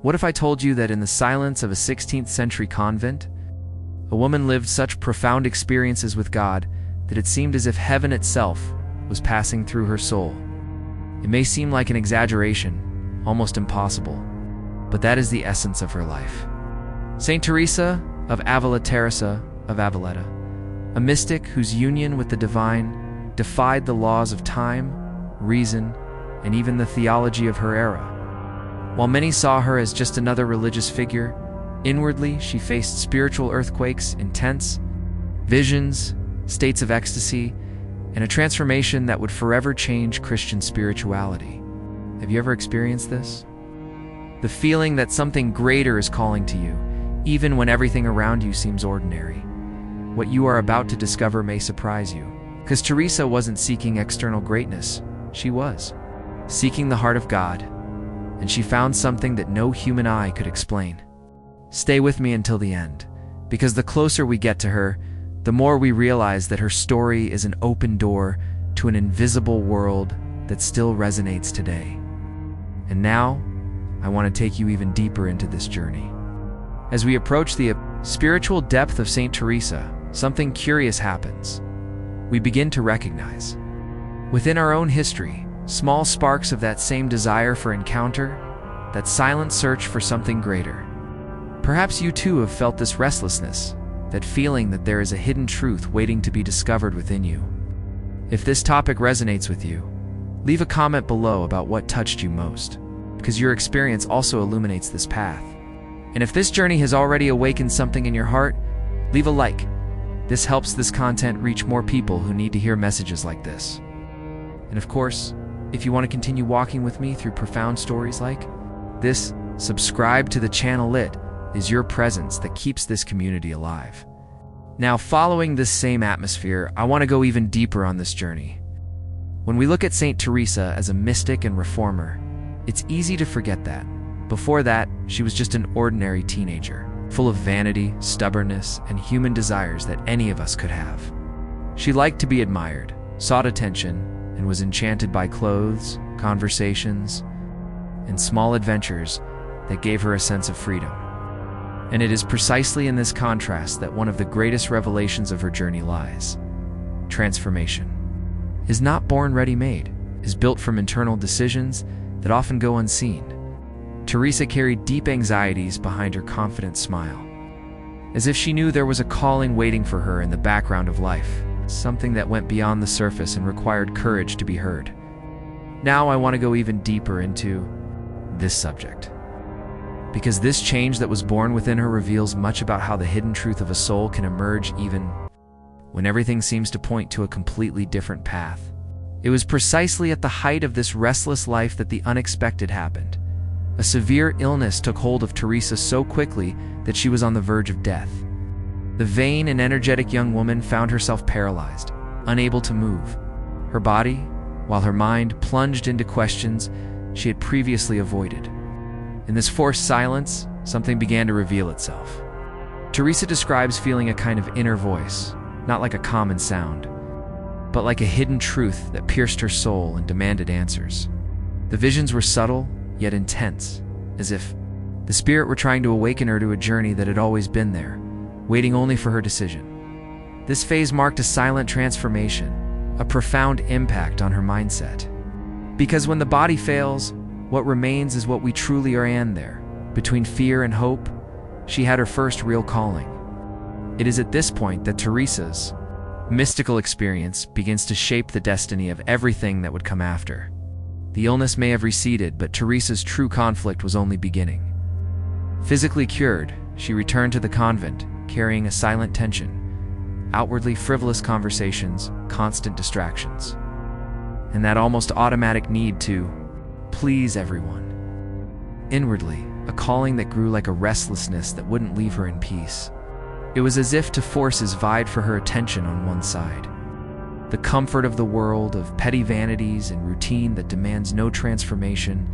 What if I told you that in the silence of a 16th century convent, a woman lived such profound experiences with God that it seemed as if heaven itself was passing through her soul? It may seem like an exaggeration, almost impossible, but that is the essence of her life. Saint Teresa of Ávila, Teresa of Ávila, a mystic whose union with the divine defied the laws of time, reason, and even the theology of her era. While many saw her as just another religious figure, inwardly she faced spiritual earthquakes, intense visions, states of ecstasy, and a transformation that would forever change Christian spirituality. Have you ever experienced this? The feeling that something greater is calling to you, even when everything around you seems ordinary. What you are about to discover may surprise you, because Teresa wasn't seeking external greatness. She was seeking the heart of God, and she found something that no human eye could explain. Stay with me until the end, because the closer we get to her, the more we realize that her story is an open door to an invisible world that still resonates today. And now, I want to take you even deeper into this journey. As we approach the spiritual depth of Saint Teresa, something curious happens. We begin to recognize, within our own history, small sparks of that same desire for encounter, that silent search for something greater. Perhaps you too have felt this restlessness, that feeling that there is a hidden truth waiting to be discovered within you. If this topic resonates with you, leave a comment below about what touched you most, because your experience also illuminates this path. And if this journey has already awakened something in your heart, leave a like. This helps this content reach more people who need to hear messages like this. And of course, if you want to continue walking with me through profound stories like this, subscribe to the channel. It is your presence that keeps this community alive. Now, following this same atmosphere, I want to go even deeper on this journey. When we look at Saint Teresa as a mystic and reformer, it's easy to forget that. Before that, she was just an ordinary teenager, full of vanity, stubbornness, and human desires that any of us could have. She liked to be admired, sought attention, and was enchanted by clothes, conversations, and small adventures that gave her a sense of freedom. And it is precisely in this contrast that one of the greatest revelations of her journey lies. Transformation is not born ready-made, is built from internal decisions that often go unseen. Teresa carried deep anxieties behind her confident smile, as if she knew there was a calling waiting for her in the background of life, something that went beyond the surface and required courage to be heard. Now I want to go even deeper into this subject, because this change that was born within her reveals much about how the hidden truth of a soul can emerge even when everything seems to point to a completely different path. It was precisely at the height of this restless life that the unexpected happened. A severe illness took hold of Teresa so quickly that she was on the verge of death. The vain and energetic young woman found herself paralyzed, unable to move. Her body, while her mind plunged into questions she had previously avoided. In this forced silence, something began to reveal itself. Teresa describes feeling a kind of inner voice, not like a common sound, but like a hidden truth that pierced her soul and demanded answers. The visions were subtle, yet intense, as if the spirit were trying to awaken her to a journey that had always been there, waiting only for her decision. This phase marked a silent transformation, a profound impact on her mindset. Because when the body fails, what remains is what we truly are, and there, between fear and hope, she had her first real calling. It is at this point that Teresa's mystical experience begins to shape the destiny of everything that would come after. The illness may have receded, but Teresa's true conflict was only beginning. Physically cured, she returned to the convent, carrying a silent tension, outwardly frivolous conversations, constant distractions, and that almost automatic need to please everyone. Inwardly, a calling that grew like a restlessness that wouldn't leave her in peace. It was as if two forces vied for her attention. On one side, the comfort of the world, of petty vanities and routine that demands no transformation.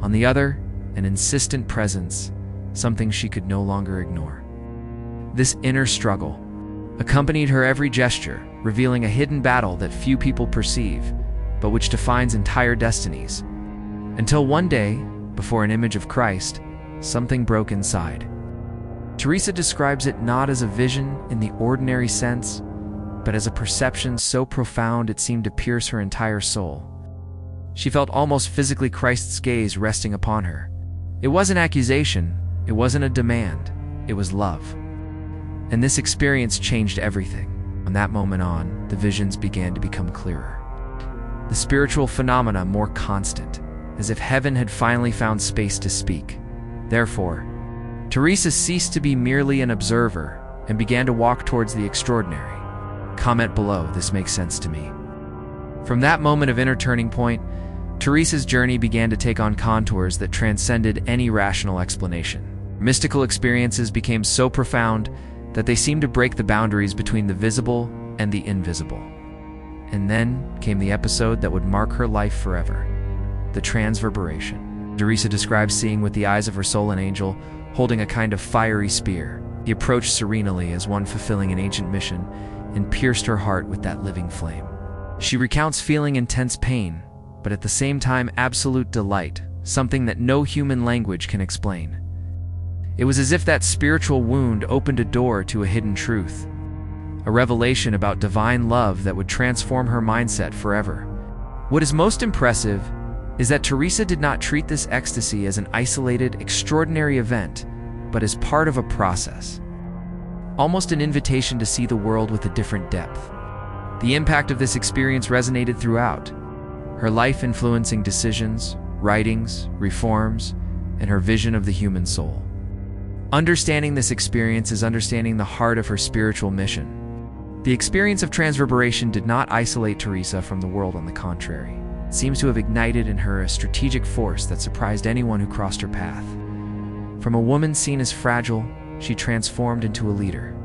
On the other, an insistent presence, something she could no longer ignore. This inner struggle accompanied her every gesture, revealing a hidden battle that few people perceive, but which defines entire destinies. Until one day, before an image of Christ, something broke inside. Teresa describes it not as a vision in the ordinary sense, but as a perception so profound it seemed to pierce her entire soul. She felt almost physically Christ's gaze resting upon her. It wasn't accusation, it wasn't a demand, it was love. And this experience changed everything. From that moment on, the visions began to become clearer. The spiritual phenomena more constant, as if heaven had finally found space to speak. Therefore, Teresa ceased to be merely an observer and began to walk towards the extraordinary. Comment below, this makes sense to me. From that moment of inner turning point, Teresa's journey began to take on contours that transcended any rational explanation. Mystical experiences became so profound that they seemed to break the boundaries between the visible and the invisible. And then came the episode that would mark her life forever, the transverberation. Teresa describes seeing with the eyes of her soul an angel holding a kind of fiery spear. He approached serenely as one fulfilling an ancient mission and pierced her heart with that living flame. She recounts feeling intense pain, but at the same time absolute delight, something that no human language can explain. It was as if that spiritual wound opened a door to a hidden truth, a revelation about divine love that would transform her mindset forever. What is most impressive is that Teresa did not treat this ecstasy as an isolated, extraordinary event, but as part of a process, almost an invitation to see the world with a different depth. The impact of this experience resonated throughout, her life influencing decisions, writings, reforms, and her vision of the human soul. Understanding this experience is understanding the heart of her spiritual mission. The experience of transverberation did not isolate Teresa from the world, on the contrary. It seems to have ignited in her a strategic force that surprised anyone who crossed her path. From a woman seen as fragile, she transformed into a leader,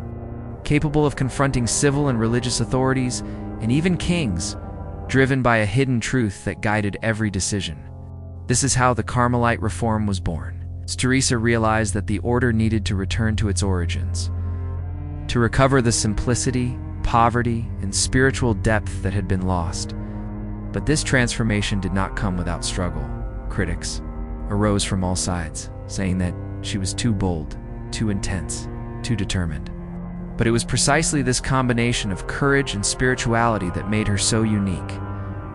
capable of confronting civil and religious authorities and even kings, driven by a hidden truth that guided every decision. This is how the Carmelite reform was born. Teresa realized that the order needed to return to its origins, to recover the simplicity, poverty, and spiritual depth that had been lost. But this transformation did not come without struggle. Critics arose from all sides, saying that she was too bold, too intense, too determined. But it was precisely this combination of courage and spirituality that made her so unique.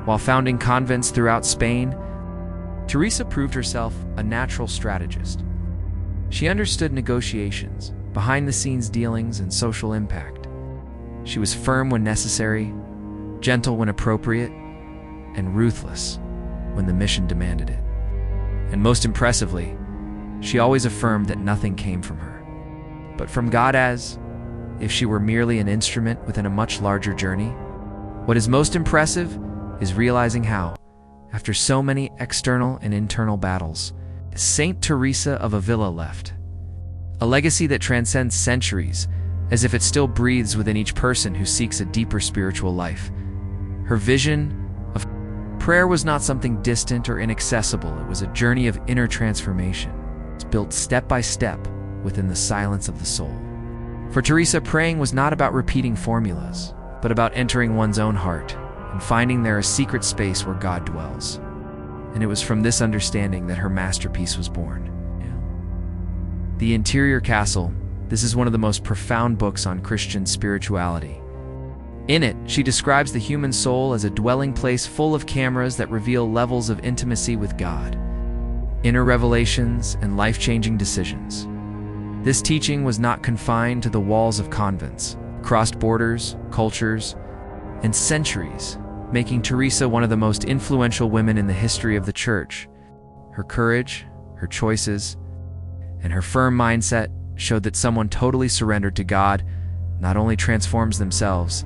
While founding convents throughout Spain, Teresa proved herself a natural strategist. She understood negotiations, behind-the-scenes dealings, and social impact. She was firm when necessary, gentle when appropriate, and ruthless when the mission demanded it. And most impressively, she always affirmed that nothing came from her, but from God, as if she were merely an instrument within a much larger journey. What is most impressive is realizing how, after so many external and internal battles, Saint Teresa of Ávila left a legacy that transcends centuries, as if it still breathes within each person who seeks a deeper spiritual life. Her vision of prayer was not something distant or inaccessible. It was a journey of inner transformation. It's built step by step within the silence of the soul. For Teresa, praying was not about repeating formulas, but about entering one's own heart and finding there a secret space where God dwells. And it was from this understanding that her masterpiece was born. The Interior Castle. This is one of the most profound books on Christian spirituality. In it, she describes the human soul as a dwelling place full of cameras that reveal levels of intimacy with God, inner revelations, and life-changing decisions. This teaching was not confined to the walls of convents, crossed borders, cultures, and centuries, making Teresa one of the most influential women in the history of the Church. Her courage, her choices, and her firm mindset showed that someone totally surrendered to God not only transforms themselves,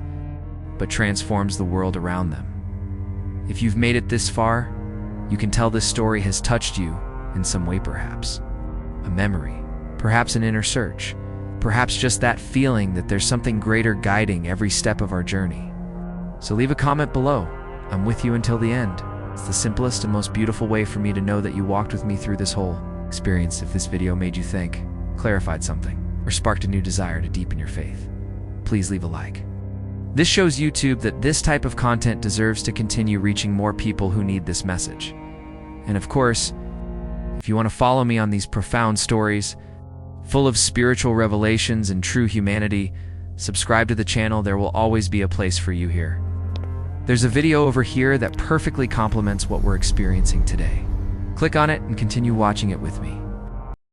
but transforms the world around them. If you've made it this far, you can tell this story has touched you in some way, perhaps a memory, perhaps an inner search, perhaps just that feeling that there's something greater guiding every step of our journey. So leave a comment below. I'm with you until the end. It's the simplest and most beautiful way for me to know that you walked with me through this whole experience. If this video made you think, clarified something, or sparked a new desire to deepen your faith, please leave a like. This shows YouTube that this type of content deserves to continue reaching more people who need this message. And of course, If you want to follow me on these profound stories, full of spiritual revelations and true humanity, subscribe to the channel. There will always be a place for you here. There's a video over here that perfectly complements what we're experiencing today. Click on it and continue watching it with me.